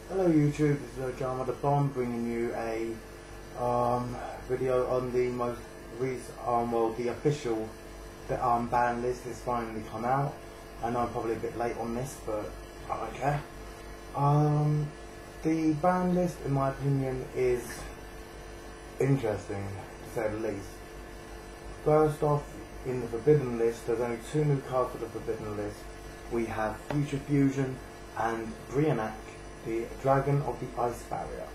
Hello YouTube, this is OjamaDaBomb bringing you a video on the most recent, the official ban list has finally come out. I know I'm probably a bit late on this, but I don't care. The ban list, in my opinion, is interesting to say the least. First off, in the forbidden list, there's only 2 new cards for the forbidden list. We have Future Fusion and Brionac, the Dragon of the Ice Barrier.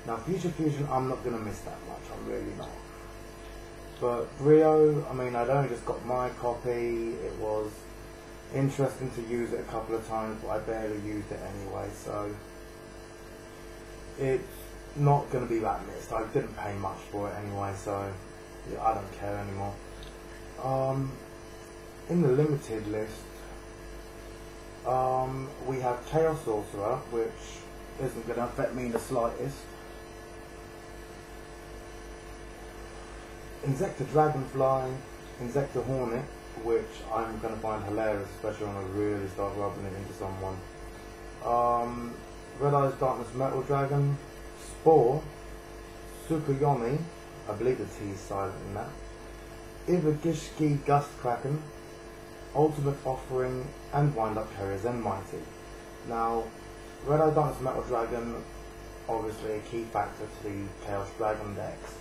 Now Future Fusion, I'm not going to miss that much, I'm really not. But Brio, I mean, I'd only just got my copy. It was interesting to use it a couple of times, but I barely used it anyway, so it's not going to be that missed. I didn't pay much for it anyway, so yeah, I don't care anymore. In the limited list, we have Chaos Sorcerer, which isn't going to affect me in the slightest. Insector Dragonfly, Insector Hornet, which I'm going to find hilarious, especially when I really start rubbing it into someone. Red Eyes Darkness Metal Dragon, Spore, Tsukuyomi, I believe the T is silent in that, Ibagishki Gust Kraken, Ultimate Offering, and Wind Up Carrier Zenmighty. Now, Red Eye Darkness Metal Dragon, obviously a key factor to the Chaos Dragon decks.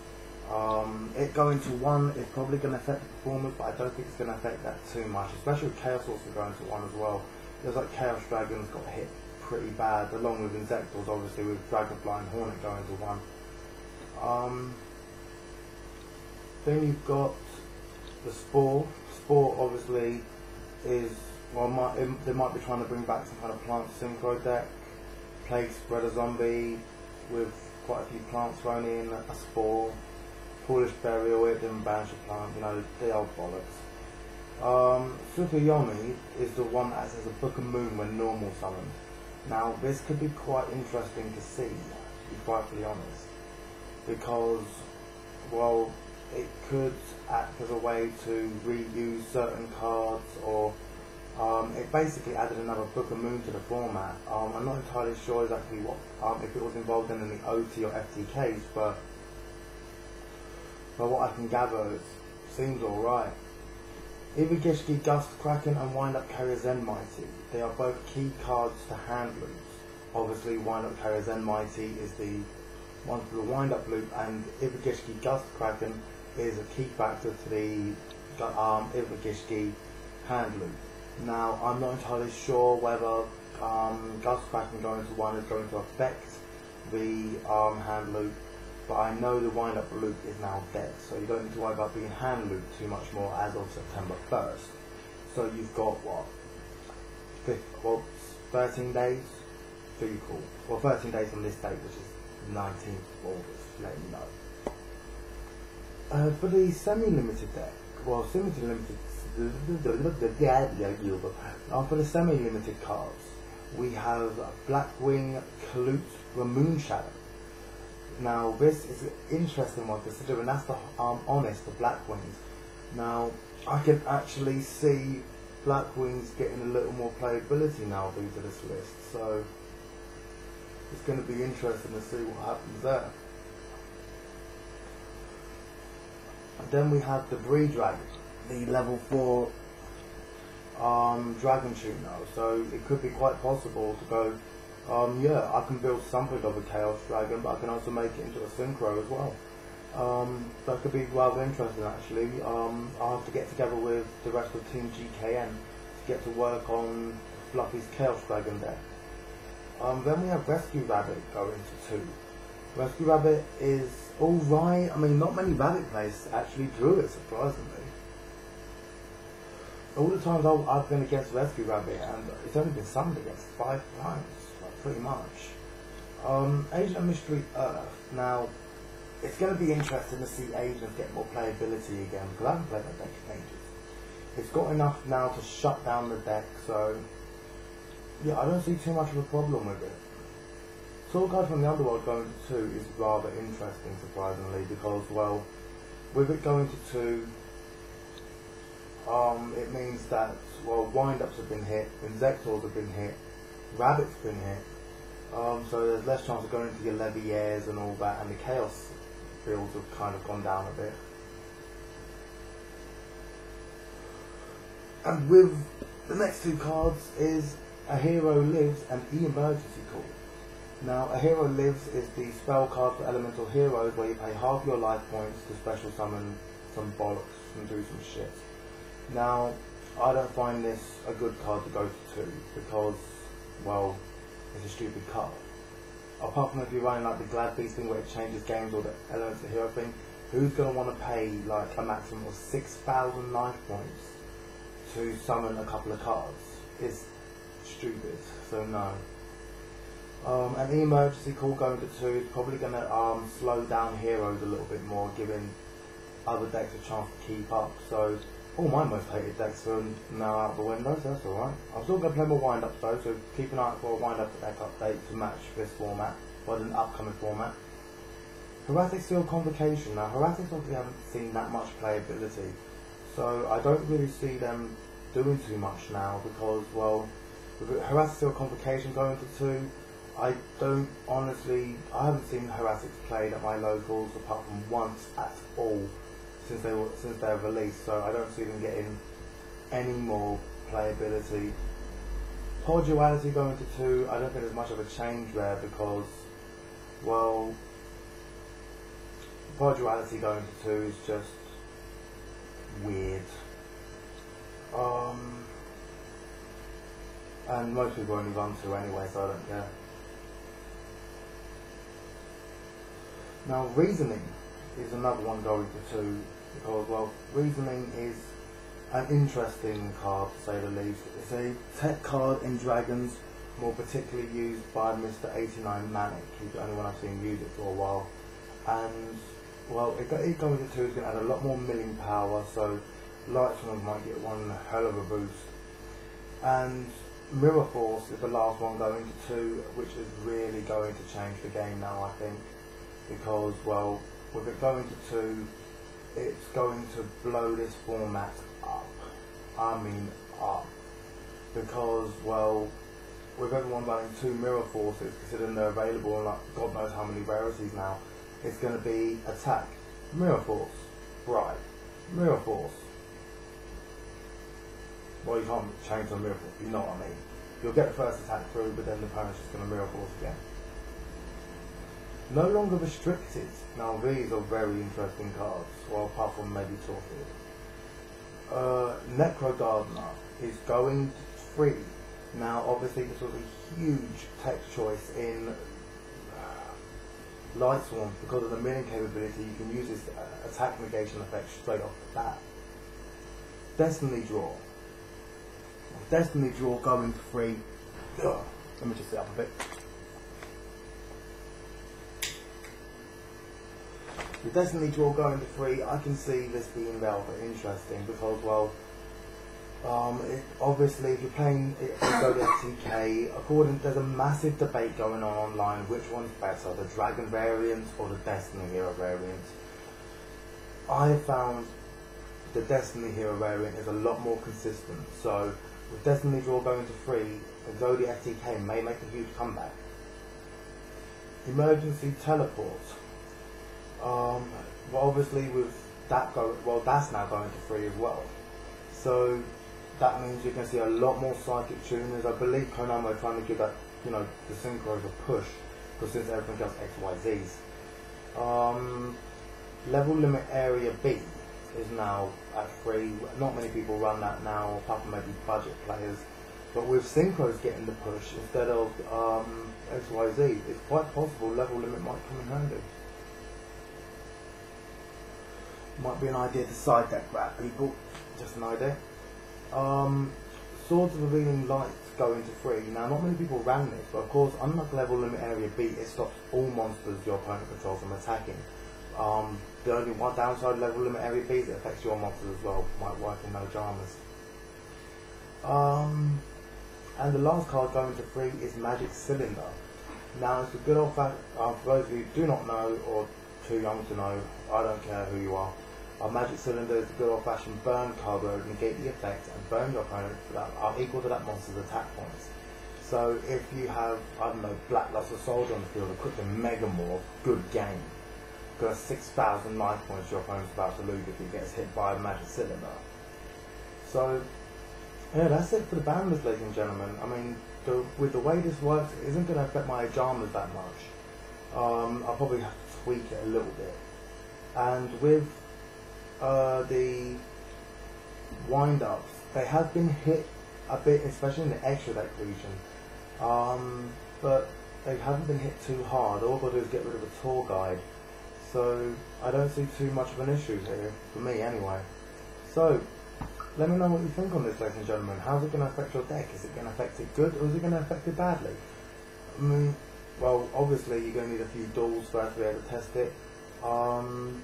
It going to 1 is probably going to affect the performance, but I don't think it's going to affect that too much, especially with Chaos also going to 1 as well. There's like Chaos Dragons got hit pretty bad, along with Insectors, obviously, with Dragonfly and Hornet going to 1. Then you've got the Spore. Spore obviously is, well, they might be trying to bring back some kind of plant synchro deck, Plague Spreader Zombie with quite a few plants thrown in, a Spore, Foolish Burial, it didn't banish a plant, you know, the old bollocks. Tsukuyomi is the one that acts as a Book of Moon when normal summoned. Now this could be quite interesting to see, to be quite honest, because, well, it could act as a way to reuse certain cards, or it basically added another Book of Moon to the format. I'm not entirely sure exactly what, if it was involved in any OT or FTKs, but what I can gather, it seems alright. Ibagishki Gust Kraken and Wind Up Carrier Zenmighty. They are both key cards to hand loops. Obviously, Wind Up Carrier Zenmighty is the one for the wind up loop, and Ibagishki Gust Kraken is a key factor to the Ibagishki hand loop. Now, I'm not entirely sure whether Gust Kraken going to 1 is going to affect the hand loop, but I know the wind up loop is now dead, so you don't need to worry about being hand looped too much more as of September 1st. So you've got what? 13 days? So you call. Well, 13 days from this date, which is 19th of August, let you know. For the semi-limited deck, well, for the semi-limited cards, we have Blackwing Kalute Ramoon Shadow. Now, this is an interesting one, considering that's the honest, the Blackwings. Now, I can actually see Blackwings getting a little more playability now due to this list, so it's going to be interesting to see what happens there. And then we have the Bree Dragon, the level 4 Dragon Tuner, so it could be quite possible to go, yeah, I can build something of a Chaos Dragon, but I can also make it into a Synchro as well. That could be rather interesting actually. I'll have to get together with the rest of Team GKN to get to work on Fluffy's Chaos Dragon deck. Then we have Rescue Rabbit going to 2. Rescue Rabbit is alright. I mean, not many Rabbit players actually drew it, surprisingly. All the times I've been against Rescue Rabbit, and it's only been summoned against 5 times, like, pretty much. Agent of Mystery Earth. Now, it's going to be interesting to see Agent get more playability again, because I haven't played that deck in ages. It's got enough now to shut down the deck, so yeah, I don't see too much of a problem with it. Soul Card from the Underworld going to 2 is rather interesting, surprisingly, because, well, with it going to 2, it means that, well, wind-ups have been hit, Insectors have been hit, Rabbit's been hit, So there's less chance of going into your Leviers and all that, and the Chaos builds have kind of gone down a bit. And with the next two cards is A Hero Lives and Emergency Call. Now, A Hero Lives is the spell card for elemental heroes where you pay half your life points to special summon some bollocks and do some shit. Now, I don't find this a good card to go to because, well, it's a stupid card. Apart from if you're running like the Glad Beast thing where it changes games or the Elements of Hero thing, who's going to want to pay like a maximum of 6,000 life points to summon a couple of cards? It's stupid, so no. An Emergency Call going to 2 is probably going to slow down heroes a little bit more, giving other decks a chance to keep up. So all my most hated decks are now out the window, so that's alright. I'm still going to play more wind-ups though, so keep an eye out for a wind-up deck update to match this format, or an upcoming format. Harassic Seal Convocation. Now, Harassics obviously haven't seen that much playability, so I don't really see them doing too much now because, well, with Harassic Seal Convocation going to 2, I haven't seen Harassics played at my locals apart from once at all since they were released, so I don't see them getting any more playability. Pod Duality going to 2, I don't think there's much of a change there because, well, Pod Duality going to 2 is just weird. And most people only run 2 anyway, so I don't care. Now, Reasoning is another one going to 2 because, well, Reasoning is an interesting card to say the least. It's a tech card in Dragons, more particularly used by Mr. 89 Manic. He's the only one I've seen use it for a while. And, well, it going to 2 is going to add a lot more milling power, so Lightsworn might get one hell of a boost. And Mirror Force is the last one going to 2, which is really going to change the game now, I think. Because, well, with it going to 2, it's going to blow this format up. I mean up. Because, well, with everyone running 2 Mirror Forces, considering they're available and like God knows how many rarities now, it's going to be attack, Mirror Force, bribe, Mirror Force. Well, you can't change on Mirror Force, you know what I mean. You'll get the first attack through, but then the opponent's just going to Mirror Force again. No longer restricted. Now these are very interesting cards, well apart from maybe Torfield. Necro Gardener is going free. Now obviously this was a huge tech choice in Lightsworn because of the milling capability. You can use this attack negation effect straight off the bat. Destiny Draw. Destiny Draw going free. Ugh. Let me just sit up a bit. The Destiny Draw going to 3, I can see this being rather interesting because, well, obviously if you're playing it go to FTK, there's a massive debate going on online which one's better, the Dragon variant or the Destiny Hero variant. I have found the Destiny Hero variant is a lot more consistent, so with Destiny Draw going to 3, Exodia FTK may make a huge comeback. Emergency Teleport. Well, obviously with that that's now going to 3 as well. So that means you're going to see a lot more psychic tuners. I believe Konami are trying to give that, you know, the synchros a push because since everything else XYZs. Level limit area B is now at 3. Not many people run that now, apart from maybe budget players. But with synchros getting the push instead of XYZ, it's quite possible level limit might come in handy. Might be an idea to side deck that, people. Just an idea. Swords of Revealing Light going to 3. Now, not many people ran this, but of course, unlike level limit area B, it stops all monsters your opponent controls from attacking. The only one downside level limit area B is it affects your monsters as well. Might work in Ojamas. And the last card going to 3 is Magic Cylinder. Now, it's a good old fact. For those of you who do not know or too young to know, I don't care who you are. Magic Cylinder is the good old-fashioned burn card where it negate the effect and burn your opponent that are equal to that monster's attack points. So if you have, I don't know, Blackluster Soldier on the field, equipped in Megamorph, good game. Got 6,000 life points your opponent's about to lose if he gets hit by a magic cylinder. So, yeah, that's it for the banlist, ladies and gentlemen. I mean, with the way this works, it isn't going to affect my Ojamas that much. I'll probably have to tweak it a little bit. And with the wind-ups, they have been hit a bit, especially in the extra deck region. But they haven't been hit too hard. All I've got to do is get rid of a tour guide. So I don't see too much of an issue here, for me anyway. So, let me know what you think on this, ladies and gentlemen. How's it going to affect your deck? Is it going to affect it good, or is it going to affect it badly? I mean, well, obviously you're going to need a few duels first to be able to test it. And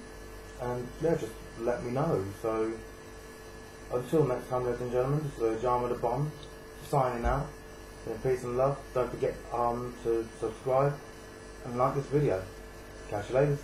yeah, just let me know. So, until next time, ladies and gentlemen, this is OjamaDaBomb signing out. In peace and love. Don't forget to subscribe and like this video. Catch you later.